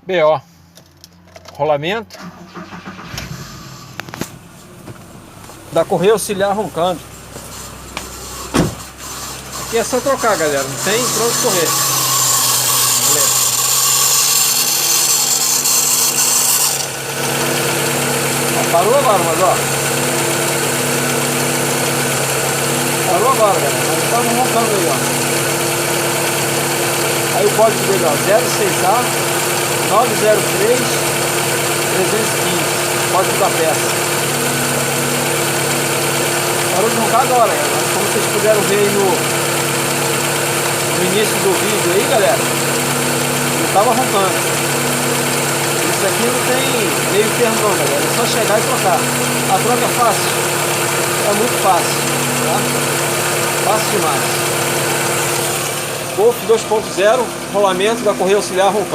BO, rolamento da correia auxiliar roncando. Aqui é só trocar, galera, não tem pra onde correr. Beleza. Ó, parou agora, mas ó, parou agora, galera, mas tá roncando aí, ó. Aí o código dele, ó, 06A 903 315, código da peça. Parou de roncar agora, galera. Mas como vocês puderam ver aí no início do vídeo aí, galera, ele estava roncando. Isso aqui não tem meio termo não, galera, é só chegar e trocar. A troca é fácil, é muito fácil, tá? Fácil demais. Golf 2.0, rolamento da correia auxiliar roncando.